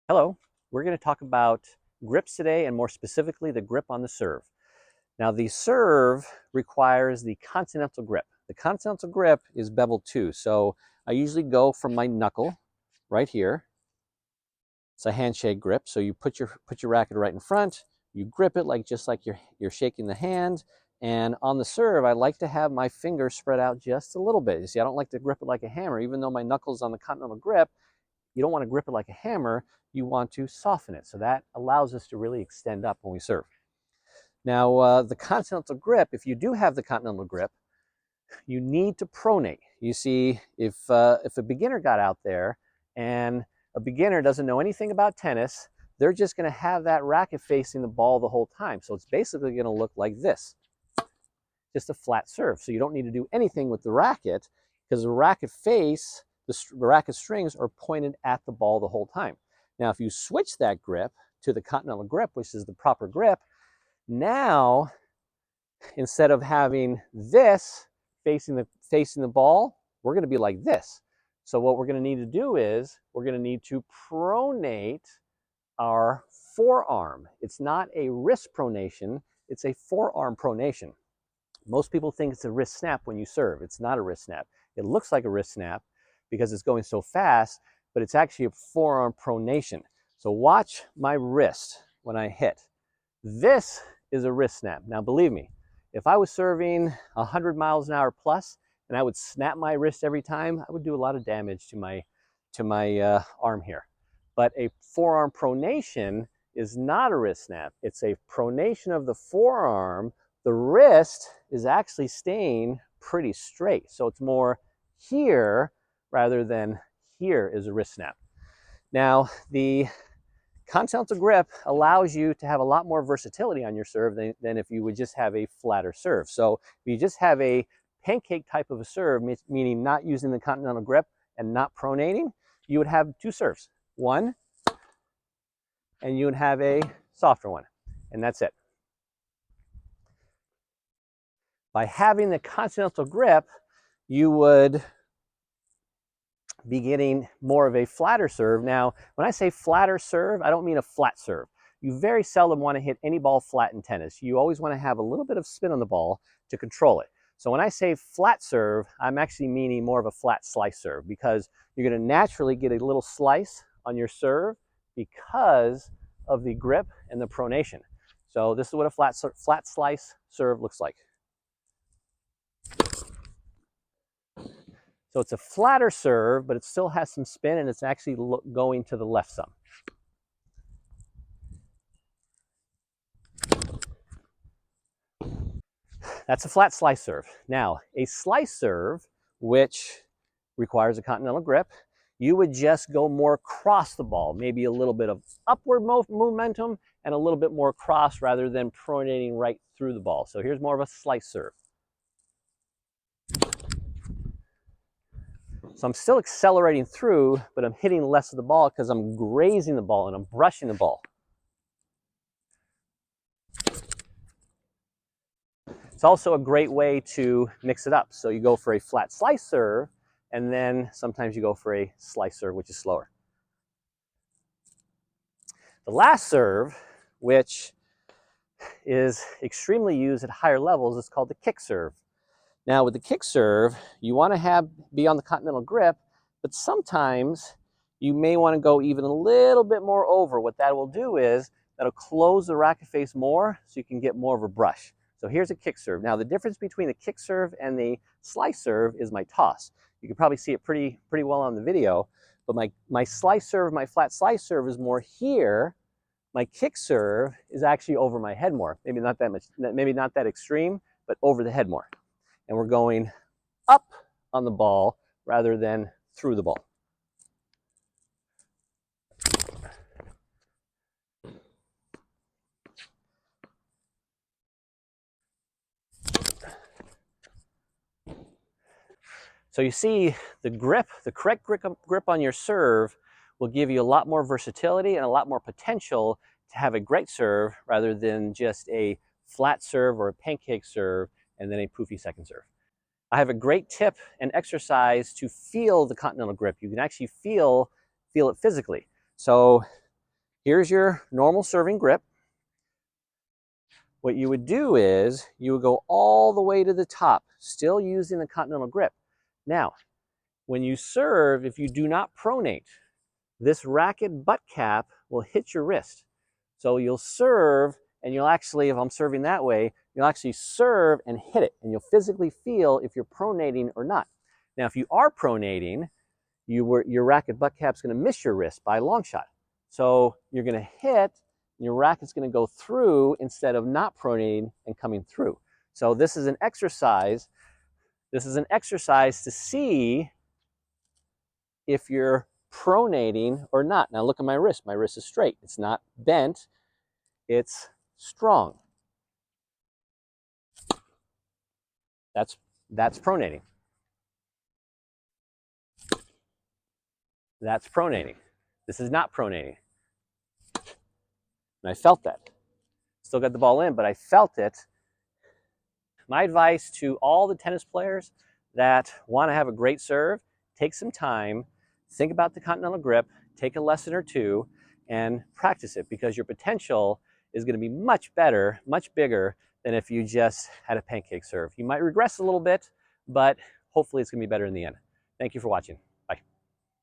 Hello, we're going to talk about grips today and more specifically the grip on the serve. Now the serve requires the continental grip. The continental grip is beveled too, so I usually go from my knuckle right here. It's a handshake grip, so you put your racket right in front, you grip it just like you're shaking the hand, and on the serve I like to have my fingers spread out just a little bit. You see, I don't like to grip it like a hammer, even though my knuckles on the continental grip. You don't want to grip it like a hammer, you want to soften it. So that allows us to really extend up when we serve. Now, the continental grip, if you do have the continental grip, you need to pronate. You see, if a beginner got out there and a beginner doesn't know anything about tennis, they're just going to have that racket facing the ball the whole time. So it's basically going to look like this, just a flat serve. So you don't need to do anything with the racket because the racket face, the racket strings are pointed at the ball the whole time. Now, if you switch that grip to the continental grip, which is the proper grip, now instead of having this facing the ball, we're going to be like this. So what we're going to need to do is we're going to need to pronate our forearm. It's not a wrist pronation, it's a forearm pronation. Most people think it's a wrist snap when you serve. It's not a wrist snap. It looks like a wrist snap because it's going so fast, but it's actually a forearm pronation. So watch my wrist when I hit. This is a wrist snap. Now believe me, if I was serving 100 miles an hour plus and I would snap my wrist every time, I would do a lot of damage to my arm here. But a forearm pronation is not a wrist snap. It's a pronation of the forearm. The wrist is actually staying pretty straight. So it's more here rather than here is a wrist snap. Now, the continental grip allows you to have a lot more versatility on your serve than if you would just have a flatter serve. So if you just have a pancake type of a serve, meaning not using the continental grip and not pronating, you would have two serves. One, and you would have a softer one, and that's it. By having the continental grip, you would be getting more of a flatter serve. Now, when I say flatter serve, I don't mean a flat serve. You very seldom want to hit any ball flat in tennis. You always want to have a little bit of spin on the ball to control it. So when I say flat serve, I'm actually meaning more of a flat slice serve because you're going to naturally get a little slice on your serve because of the grip and the pronation. So this is what a flat slice serve looks like. So it's a flatter serve, but it still has some spin and it's actually going to the left some. That's a flat slice serve. Now, a slice serve, which requires a continental grip, you would just go more across the ball, maybe a little bit of upward momentum and a little bit more cross rather than pronating right through the ball. So here's more of a slice serve. So I'm still accelerating through, but I'm hitting less of the ball because I'm grazing the ball and I'm brushing the ball. It's also a great way to mix it up. So you go for a flat slice serve, and then sometimes you go for a slice serve, which is slower. The last serve, which is extremely used at higher levels, is called the kick serve. Now with the kick serve, you want to be on the continental grip, but sometimes you may want to go even a little bit more over. What that will do is that'll close the racket face more so you can get more of a brush. So here's a kick serve. Now the difference between the kick serve and the slice serve is my toss. You can probably see it pretty well on the video, but my slice serve, my flat slice serve is more here. My kick serve is actually over my head more. Maybe not that much, maybe not that extreme, but over the head more. And we're going up on the ball rather than through the ball. So you see the grip, the correct grip on your serve will give you a lot more versatility and a lot more potential to have a great serve rather than just a flat serve or a pancake serve and then a poofy second serve. I have a great tip and exercise to feel the continental grip. You can actually feel it physically. So Here's your normal serving grip. What you would do is you would go all the way to the top, still using the continental grip. Now, when you serve, if you do not pronate, this racket butt cap will hit your wrist. So you'll serve, and you'll actually, if I'm serving that way, you'll actually serve and hit it, and you'll physically feel if you're pronating or not. Now, if you are pronating, your racket butt cap's going to miss your wrist by a long shot. So you're going to hit, and your racket's going to go through instead of not pronating and coming through. So this is an exercise. This is an exercise to see if you're pronating or not. Now look at my wrist. My wrist is straight. It's not bent. It's strong. That's pronating. That's pronating. This is not pronating. And I felt that. Still got the ball in, but I felt it. My advice to all the tennis players that want to have a great serve, take some time, think about the continental grip, take a lesson or two, and practice it, because your potential is going to be much better, much bigger than if you just had a pancake serve. You might regress a little bit, but hopefully it's going to be better in the end. Thank you for watching.